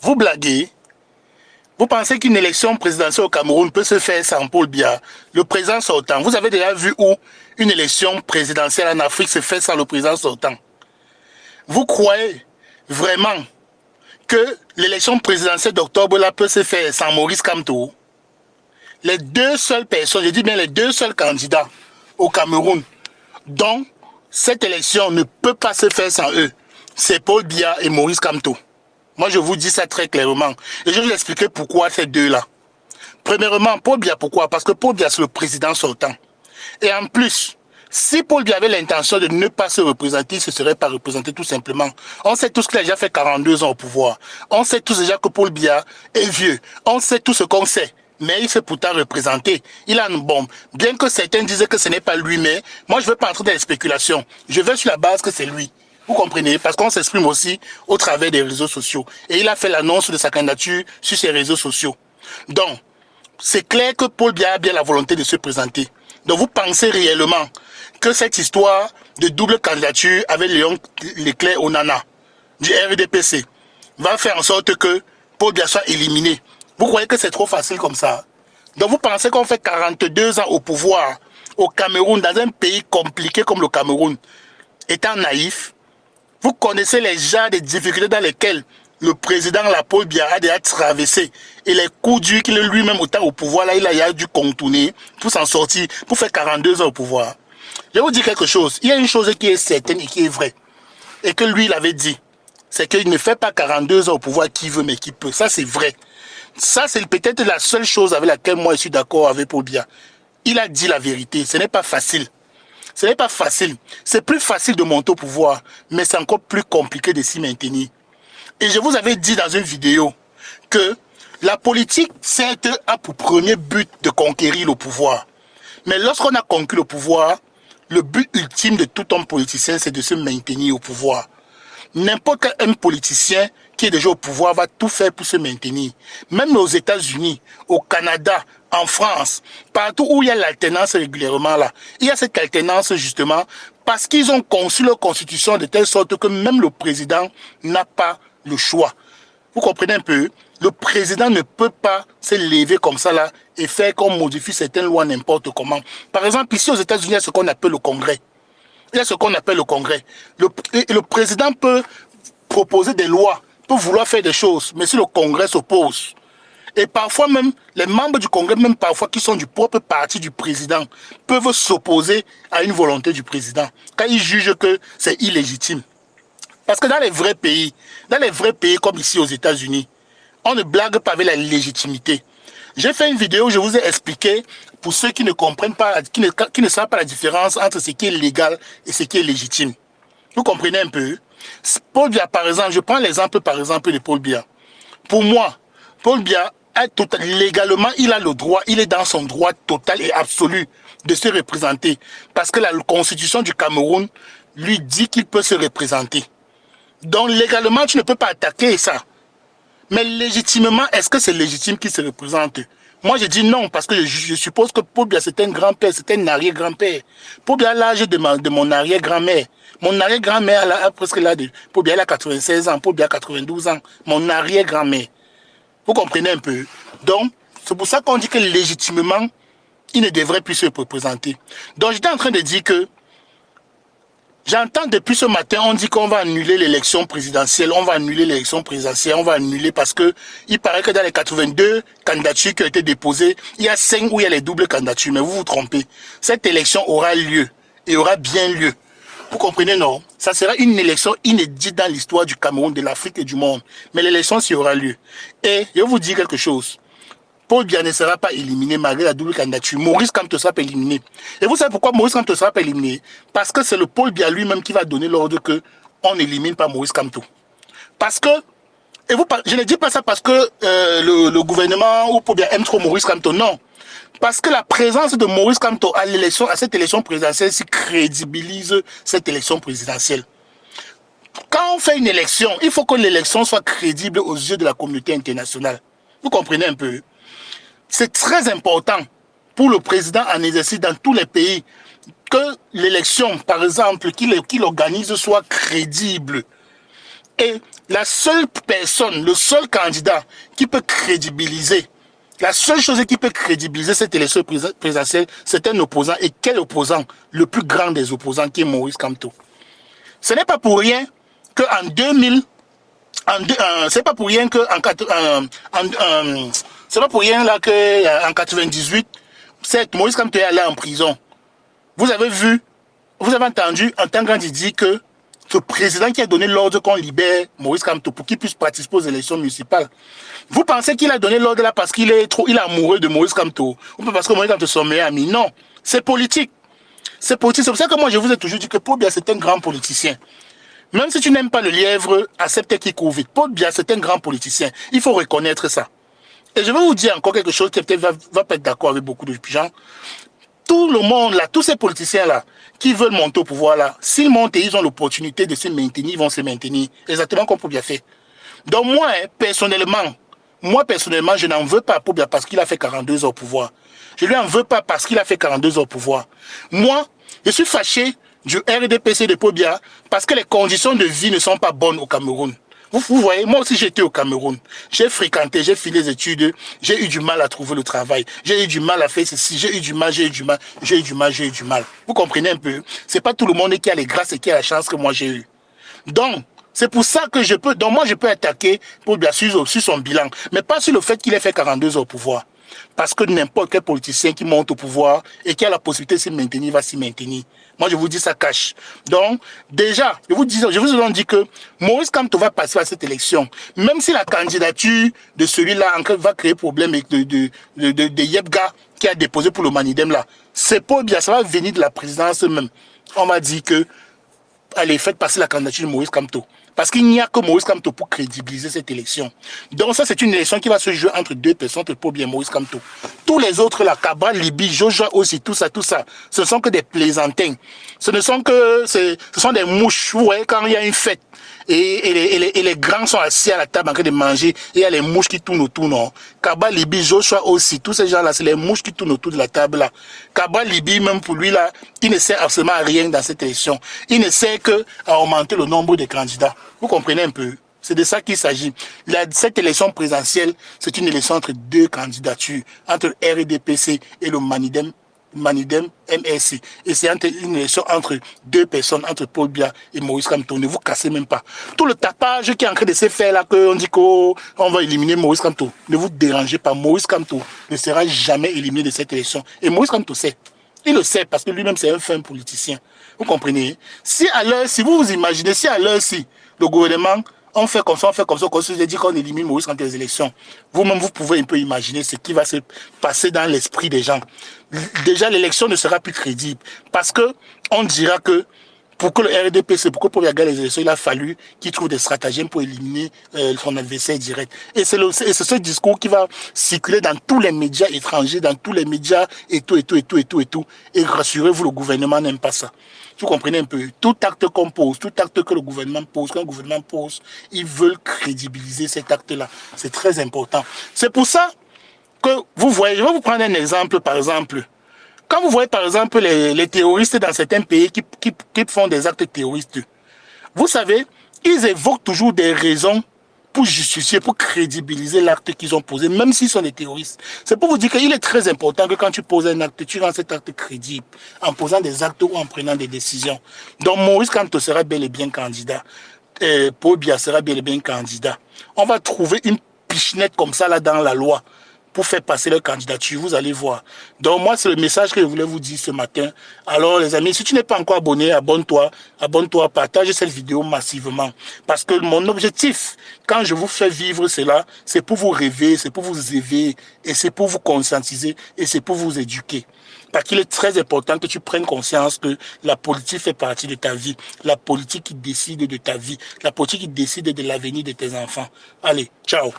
Vous blaguez? Vous pensez qu'une élection présidentielle au Cameroun peut se faire sans Paul Biya, le président sortant? Vous avez déjà vu où une élection présidentielle en Afrique se fait sans le président sortant? Vous croyez vraiment que l'élection présidentielle d'octobre là peut se faire sans Maurice Kamto? Les deux seules personnes, je dis bien les deux seuls candidats au Cameroun dont cette élection ne peut pas se faire sans eux, c'est Paul Biya et Maurice Kamto. Moi, je vous dis ça très clairement. Et je vais vous expliquer pourquoi ces deux-là. Premièrement, Paul Biya, pourquoi? Parce que Paul Biya, c'est le président sortant. Et en plus, si Paul Biya avait l'intention de ne pas se représenter, il ne se serait pas représenté tout simplement. On sait tous qu'il a déjà fait 42 ans au pouvoir. On sait tous déjà que Paul Biya est vieux. On sait tout ce qu'on sait. Mais il s'est pourtant représenté. Il a une bombe. Bien que certains disaient que ce n'est pas lui, mais moi, je ne veux pas entrer dans les spéculations. Je vais sur la base que c'est lui. Vous comprenez? Parce qu'on s'exprime aussi au travers des réseaux sociaux. Et il a fait l'annonce de sa candidature sur ses réseaux sociaux. Donc, c'est clair que Paul Biya a bien la volonté de se présenter. Donc, vous pensez réellement que cette histoire de double candidature avec Léon Leclerc Onana du RDPC va faire en sorte que Paul Biya soit éliminé? Vous croyez que c'est trop facile comme ça? Donc, vous pensez qu'on fait 42 ans au pouvoir au Cameroun, dans un pays compliqué comme le Cameroun, étant naïf? Vous connaissez les genres de difficultés dans lesquelles le président Paul Biya a déjà traversé et les coups durs qu'il est lui-même autant au pouvoir, là, il a dû contourner pour s'en sortir, pour faire 42 ans au pouvoir. Je vais vous dire quelque chose. Il y a une chose qui est certaine et qui est vraie. Et que lui, il avait dit. C'est qu'il ne fait pas 42 ans au pouvoir qui veut, mais qui peut. Ça, c'est vrai. Ça, c'est peut-être la seule chose avec laquelle moi, je suis d'accord avec Paul Biya. Il a dit la vérité. Ce n'est pas facile. Ce n'est pas facile. C'est plus facile de monter au pouvoir, mais c'est encore plus compliqué de s'y maintenir. Et je vous avais dit dans une vidéo que la politique, certes, a pour premier but de conquérir le pouvoir. Mais lorsqu'on a conquis le pouvoir, le but ultime de tout homme politicien, c'est de se maintenir au pouvoir. N'importe quel politicien qui est déjà au pouvoir va tout faire pour se maintenir. Même aux États-Unis, au Canada, en France, partout où il y a l'alternance régulièrement là, il y a cette alternance justement parce qu'ils ont conçu leur constitution de telle sorte que même le président n'a pas le choix. Vous comprenez un peu? Le président ne peut pas se lever comme ça là et faire qu'on modifie certaines lois n'importe comment. Par exemple, ici aux États-Unis, il y a ce qu'on appelle le Congrès. Il y a ce qu'on appelle le Congrès. Le président peut proposer des lois, peut vouloir faire des choses, mais si le Congrès s'oppose, et parfois même, les membres du Congrès, même parfois qui sont du propre parti du président, peuvent s'opposer à une volonté du président, quand ils jugent que c'est illégitime. Parce que dans les vrais pays comme ici aux États-Unis, on ne blague pas avec la légitimité. J'ai fait une vidéo où je vous ai expliqué, pour ceux qui ne comprennent pas, qui ne savent pas la différence entre ce qui est légal et ce qui est légitime. Vous comprenez un peu? Paul Biya, par exemple, je prends l'exemple par exemple de Paul Biya. Pour moi, Paul Biya, légalement, il a le droit, il est dans son droit total et absolu de se représenter. Parce que la constitution du Cameroun lui dit qu'il peut se représenter. Donc légalement, tu ne peux pas attaquer ça. Mais légitimement, est-ce que c'est légitime qu'il se représente? Moi, je dis non, parce que je suppose que Paul Biya, c'est un grand-père, c'est un arrière-grand-père. Paul Biya a l'âge de mon arrière-grand-mère. Mon arrière-grand-mère a presque l'âge de... Paul Biya a 96 ans, Paul Biya a 92 ans. Mon arrière-grand-mère. Vous comprenez un peu? Donc, c'est pour ça qu'on dit que légitimement, il ne devrait plus se représenter. Donc, j'étais en train de dire que j'entends depuis ce matin, on dit qu'on va annuler l'élection présidentielle, on va annuler l'élection présidentielle, on va annuler parce que il paraît que dans les 82 candidatures qui ont été déposées, il y a 5 où il y a les doubles candidatures, mais vous vous trompez. Cette élection aura lieu, et aura bien lieu. Vous comprenez, non? Ça sera une élection inédite dans l'histoire du Cameroun, de l'Afrique et du monde. Mais l'élection, s'y aura lieu. Et je vais vous dire quelque chose. Paul Biya ne sera pas éliminé malgré la double candidature. Maurice Kamto sera pas éliminé. Et vous savez pourquoi Maurice Kamto sera pas éliminé? Parce que c'est le Paul Biya lui-même qui va donner l'ordre que on n'élimine pas Maurice Kamto. Parce que, et vous, je ne dis pas ça parce que le gouvernement ou Paul Biya aime trop Maurice Kamto, non. Parce que la présence de Maurice Kamto à cette élection présidentielle crédibilise cette élection présidentielle. Quand on fait une élection, il faut que l'élection soit crédible aux yeux de la communauté internationale. Vous comprenez un peu? C'est très important pour le président en exercice dans tous les pays que l'élection, par exemple, qu'il organise soit crédible. Et la seule personne, le seul candidat qui peut crédibiliser, la seule chose qui peut crédibiliser cette élection présidentielle, c'est un opposant. Et quel opposant? Le plus grand des opposants, qui est Maurice Kamto. Ce n'est pas pour rien qu'en 2000, c'est pas pour rien que c'est pas pour rien là que en 98, Maurice Kamto est allé en prison. Vous avez vu, vous avez entendu en tant qu'il dit que ce président qui a donné l'ordre qu'on libère Maurice Kamto pour qu'il puisse participer aux élections municipales. Vous pensez qu'il a donné l'ordre là parce qu'il est amoureux de Maurice Kamto ou parce que Maurice Kamto est son meilleur ami? Non, c'est politique. C'est politique. C'est pour ça que moi je vous ai toujours dit que Paul Biya c'est un grand politicien. Même si tu n'aimes pas le lièvre, accepte qu'il court vite. Paul Biya c'est un grand politicien. Il faut reconnaître ça. Et je vais vous dire encore quelque chose qui peut-être va pas être d'accord avec beaucoup de gens. Tout le monde là, tous ces politiciens là, qui veulent monter au pouvoir là, s'ils montent et ils ont l'opportunité de se maintenir, ils vont se maintenir. Exactement comme Paul Biya fait. Donc moi, personnellement, je n'en veux pas à Paul Biya parce qu'il a fait 42 ans au pouvoir. Je lui en veux pas parce qu'il a fait 42 ans au pouvoir. Moi, je suis fâché du RDPC de Paul Biya parce que les conditions de vie ne sont pas bonnes au Cameroun. Vous voyez, moi aussi j'étais au Cameroun. J'ai fréquenté, j'ai fait les études, j'ai eu du mal à trouver le travail. J'ai eu du mal à faire ceci, j'ai eu du mal. Vous comprenez un peu? C'est pas tout le monde qui a les grâces et qui a la chance que moi j'ai eu. Donc, c'est pour ça que moi je peux attaquer Paul Biya sur son bilan, mais pas sur le fait qu'il ait fait 42 ans au pouvoir. Parce que n'importe quel politicien qui monte au pouvoir et qui a la possibilité de s'y maintenir, va s'y maintenir. Moi, je vous dis ça cache. Donc, déjà, je vous ai dit que Maurice Kamto va passer à cette élection. Même si la candidature de celui-là va créer problème avec de Yebga qui a déposé pour le Manidem là, c'est pas bien, ça va venir de la présidence même. On m'a dit que, allez, faites passer la candidature de Maurice Kamto. Parce qu'il n'y a que Maurice Kamto pour crédibiliser cette élection. Donc ça, c'est une élection qui va se jouer entre deux personnes, entre Paul Biya et Maurice Kamto. Tous les autres, la Cabral, Libye, Joshua aussi, tout ça, ce sont que des plaisantins. Ce sont des mouches, vous voyez, quand il y a une fête, et les grands sont assis à la table en train de manger, et il y a les mouches qui tournent autour, non. Cabral, Libye, Joshua aussi, tous ces gens-là, c'est les mouches qui tournent autour de la table, là. Cabral, Libye, même pour lui, là, il ne sert absolument à rien dans cette élection. Il ne sert qu'à augmenter le nombre de candidats. Vous comprenez un peu? C'est de ça qu'il s'agit. Cette élection présidentielle, c'est une élection entre deux candidatures, entre RDPC et le Manidem MRC. Et c'est une élection entre deux personnes, entre Paul Biya et Maurice Kamto. Ne vous cassez même pas. Tout le tapage qui est en train de se faire là, qu'on dit qu'on va éliminer Maurice Kamto, ne vous dérangez pas. Maurice Kamto ne sera jamais éliminé de cette élection. Et Maurice Kamto sait. Il le sait parce que lui-même c'est un fin politicien. Vous comprenez? Si vous vous imaginez, si à l'heure-ci, le gouvernement, on fait comme ça, comme ça, je dis qu'on élimine Maurice Kamto des élections. Vous-même, vous pouvez un peu imaginer ce qui va se passer dans l'esprit des gens. Déjà, l'élection ne sera plus crédible. Parce que on dira que pour que le RDPC, pour que Paul Biya gagne les élections, il a fallu qu'il trouve des stratagèmes pour éliminer son adversaire direct. Et c'est ce discours qui va circuler dans tous les médias étrangers, dans tous les médias et tout. Et rassurez-vous, le gouvernement n'aime pas ça. Vous comprenez un peu? Tout acte qu'on pose, tout acte que le gouvernement pose, qu'un gouvernement pose, ils veulent crédibiliser cet acte-là. C'est très important. C'est pour ça que vous voyez, je vais vous prendre un exemple, par exemple. Quand vous voyez par exemple les terroristes dans certains pays qui font des actes terroristes, vous savez, ils évoquent toujours des raisons pour justifier, pour crédibiliser l'acte qu'ils ont posé, même s'ils sont des terroristes. C'est pour vous dire qu'il est très important que quand tu poses un acte, tu rends cet acte crédible, en posant des actes ou en prenant des décisions. Donc Maurice Kamto sera bel et bien candidat. Paul Biya sera bel et bien candidat. On va trouver une pichenette comme ça là dans la loi pour faire passer leur candidature, vous allez voir. Donc moi, c'est le message que je voulais vous dire ce matin. Alors les amis, si tu n'es pas encore abonné, abonne-toi, partage cette vidéo massivement. Parce que mon objectif, quand je vous fais vivre cela, c'est pour vous rêver, c'est pour vous éveiller, et c'est pour vous conscientiser, et c'est pour vous éduquer. Parce qu'il est très important que tu prennes conscience que la politique fait partie de ta vie. La politique qui décide de ta vie. La politique qui décide de l'avenir de tes enfants. Allez, ciao.